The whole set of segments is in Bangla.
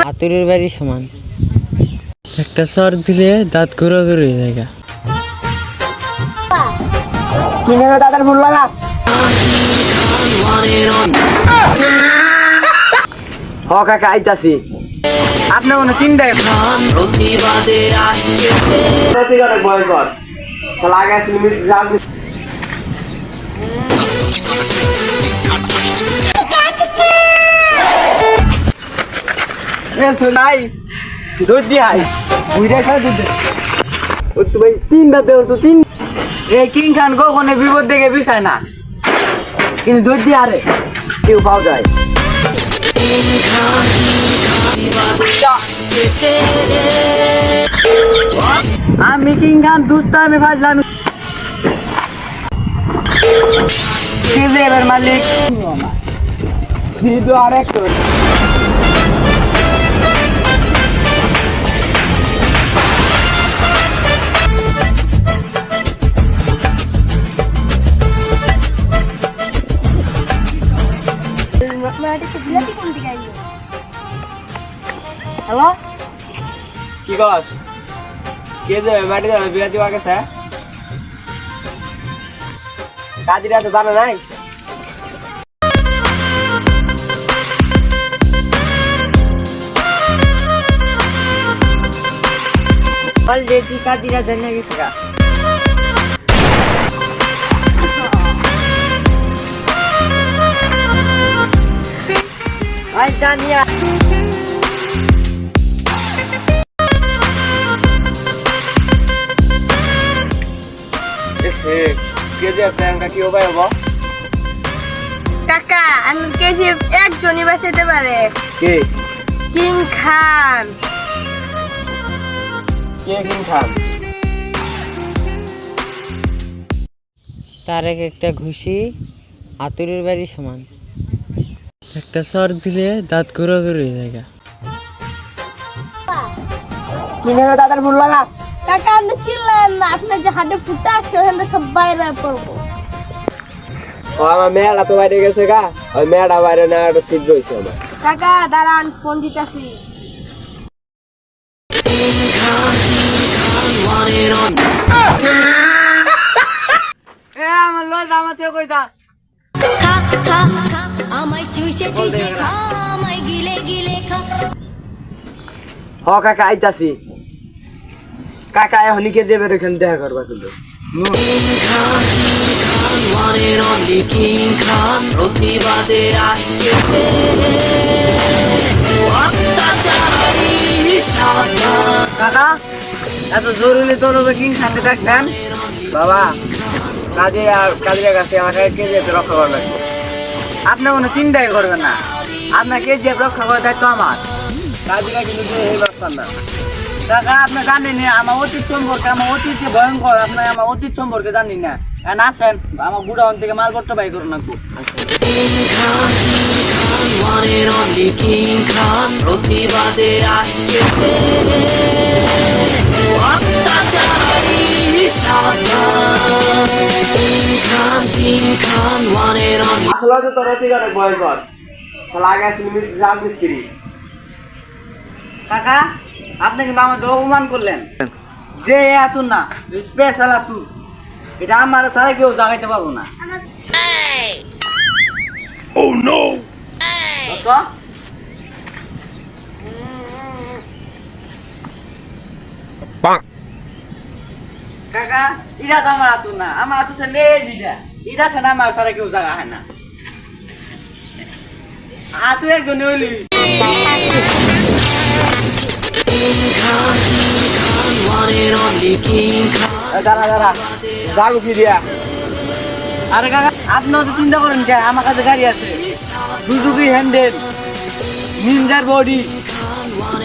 আতুরের বাড়ি সমান একটা সর দিলে দাঁত ঘুরা ঘুরে জায়গা দাদার ফুল লাগা হ কাকা আইতাছি আপনি কোনো চিন্তা প্রতিবাদে আসছে বয়কট লাগাস লিমিট নাই দুধ দি হাই বুইরা খা দুধ ও তো ভাই তিনটা দেও তো তিন এ কিং খান কখনো বিপদ দেখে বিছায় না কিন্তু দুধ দি আরে কেউ পাও যায় আমি কিং খান দুষ্টামি ফাজলাম এবার মালিক সিধু আরেক হ্যালো কি কস কে যে মাটি দাও বিয়া দিবা গেছে কাজিরা তো জানা নাই বল দেখি কাজিরা জানা গেছে গা আই জানিয়া কাকা কেজিএফ একজনই বাঁচাইতে পারে কিং খান তার একটা ঘুষি আতুরের বাড়ি সমান একটা সর দিলে দাঁত ঘুরা ঘুরে জায়গা দাদার ফুল লাগা কাকা আপনি চিল্লেন না আপনার যে হাতে ফুটা আছে ওখানে সব বাইরে পড়বো ও আমার মেয়েটা তো বাইরে গেছে গা ওই মেয়েটা বাইরে না একটা ছিদ্র হয়েছে আমার কাকা দাঁড়ান ফোন দিতেছি আমার লজ আমার থেকে কই দা হ কাকা আইতাছি কাকা এখনই কে দেবে এখানে দেখা করবা কিন্তু প্রতিবাদে আসছে কাকা এত জরুরি তরবে কিং খাতে ডাকছেন বাবা কাজে আর কাজের কাছে আমাকে কে যেতে রক্ষা করবেন আপনি কোনো চিন্তাই করবেন না আপনাকে যে রক্ষা করে দায়িত্ব আমার কাজীরা কিন্তু এই ব্যাপার না কাকা আপনি জানেন আমার অতীত সম্পর্কে আমার অতীত যে ভয়ঙ্কর আপনি আমার অতীত সম্পর্কে জানি না এখন আসেন আমার গুড়াউন থেকে মালপত্র বাই করুন না প্রতিবাদে আসছে আসলে তো তোর অনেক ভয়ঙ্কর লাগাস লিমিট রাজমিস্ত্রি কাকা আপনি কিন্তু আমাদের অপমান করলেন যে এত না স্পেশাল আতুর এটা আমার সারা কেউ জাগাইতে পারবো না কাকা এটা তো আমার আতুর না আমার আতুর ছেলে এটা ছাড়া আমার সারা কেউ জাগা হয় না আতুর একজন হইলি আরে কাকা আপনিও তো চিন্তা করেন কে আমার কাছে গাড়ি আছে সুজুকি হ্যান্ডেল নিনজার বডি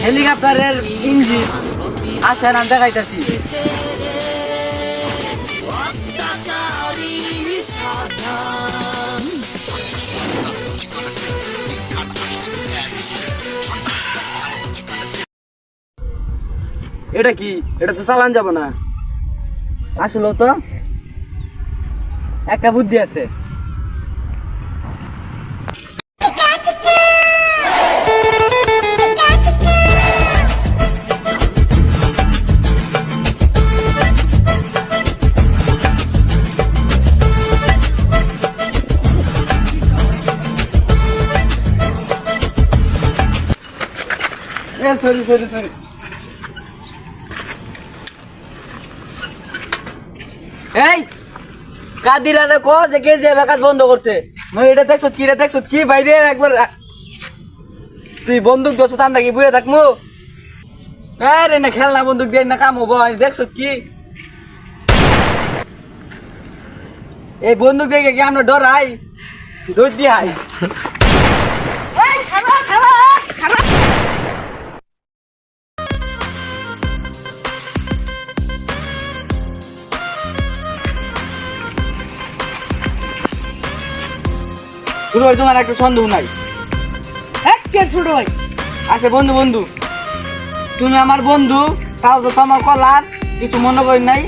হেলিকপ্টারের ইঞ্জিন আসেন আমি দেখাইতেছি এটা কি এটা তো চালান যাব না আসলে তো একটা বুদ্ধি আছে। সরি এই কাদিরারে কো যে কেজি কাজ বন্ধ করতে। মই এটা দেখছ কি রে, দেখছ কি বাইরে একবার তুই বন্দুক দছ তান নাকি বুয়ে থাকমু। আরে না খেলনা বন্দুক দিয়ে না কাম হবো। দেখছ কি এই বন্দুক দেখে কি আমরা ডরাই, দৌড় দিয়ে হাই। শুরু হয় তোমার একটা সন্দেহ নাই? ছোট ভাই আচ্ছা বন্ধু বন্ধু, তুমি আমার বন্ধু, তাও তো তোমার কলার কিছু মনে করি নাই।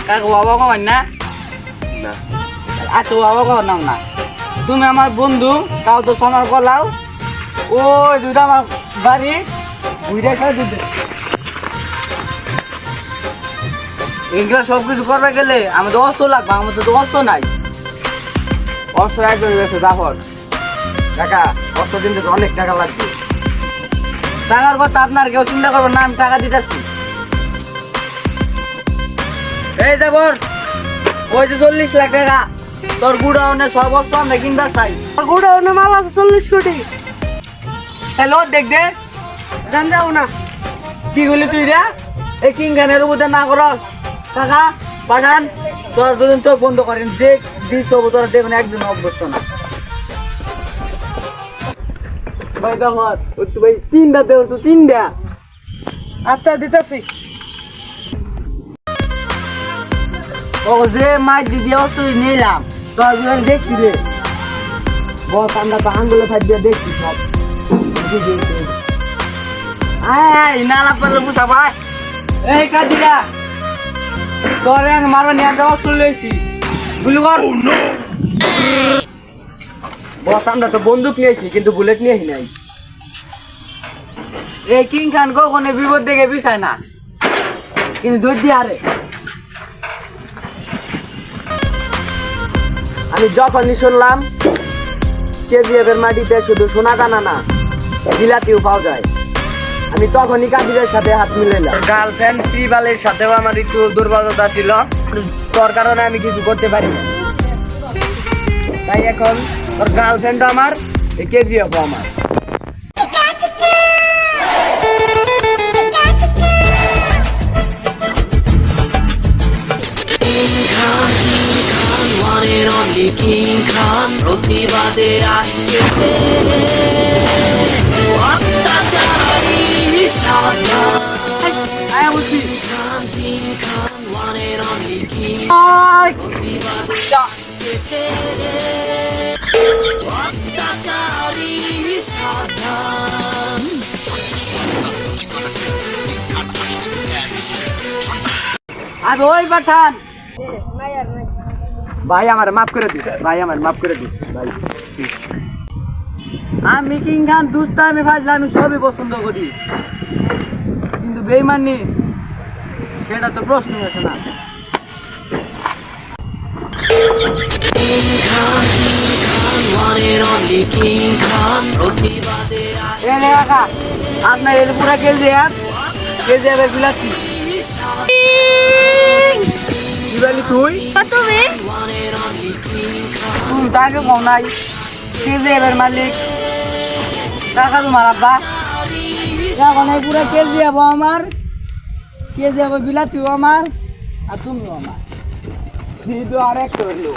কাকু বাবা কমান না? আচ্ছা বাবা কবার নাম না। তুমি আমার বন্ধু, তাও তো তোমার কলাও। ওই দুটা আমার বাড়ি বুঝে খাই দুধ। এগুলো সব কিছু করবে গেলে আমাদের অস্ত্র লাগবে, আমাদের তো অস্ত্র নাই। অস্ত্র একজন গেছে জাফর টাকা, অস্ত্র কিনতে তো অনেক টাকা লাগবে। টাকার কথা আপনার কেউ চিন্তা করবেন না, আমি টাকা দিতেছি। এই জাফর, ওই যে 40 লাখ টাকা তোর গুড়াউনে সব অস্ত্র আমরা কিনতে চাই। গোডাউনে মাল আছে 40 কোটি। হ্যালো দেখ দে, জান যাও না। কি বলি তুই রে? এই কিং খানের উপরে না করস টাকা পাঠান। তোর দুজন চোখ বন্ধ করেন, দেখ দিস হবো তোরা দেখুন একদিন অভ্যস্ত না। ভাই দামার ভাই 3টা দেওয়া 3টা। আচ্ছা দিতেছি। ও যে মাছ দিয়ে তুই নিলাম তোর দেখছি রে বস, আমরা তো আঙ্গুলে ফাট দিয়ে দেখছি সব। আয় নালা পারলে বুঝা ভাই। এই কাজিরা তোর মারো নিয়ে আমরা অস্ত্র লইছি, গুলি কর। বস আমরা তো বন্দুক নিয়েছি কিন্তু বুলেট নিয়ে নাই। এই কিং খান কখনো বিপদ দেখে বিষয় না, কিন্তু দৌড় দিয়ে হারে। আমি যখনই শুনলাম কেজিএফের মাটিতে শুধু সোনা দানা না বিলাতিও পাওয়া যায়, আমি তখনই কাজিরের সাথে হাত মিলাইলাম। গার্লফ্রেন্ড ত্রিবালের সাথেও আমার একটু দুর্বলতা ছিল, তোর কারণে আমি কিছু করতে পারি না। তাই এখন তোর গার্লফ্রেন্ড আমার, এই কেজিএফও আমার। কিং খান প্রতিবাদে আসছে অত্যাচারী সাবধান। কিং খান ওয়ানের অনলি কিং প্রতিবাদে আসছে অত্যাচারী সাবধান। আর ওই পাঠান ভাই আমার মাফ করে দিস, ভাই আমার মাফ করে দিস ভাই। আমি কিং খান দুস্তা, আমি ভাজলাম, আমি সবই পছন্দ করি, কিন্তু বেইমানি সেটা তো প্রশ্ন আছে না। আপনার এর পুরা কেজিএফ বিলাতি তুই তুমি তাকে কম নাই, কেজিএফের মালিক টাকা তোমার আব্বা। এখন এই পুরা কেজিএফ আমার, কেজিএফ বিলাতিও আমার, আর তুমিও আমার, আর একটা হইলো।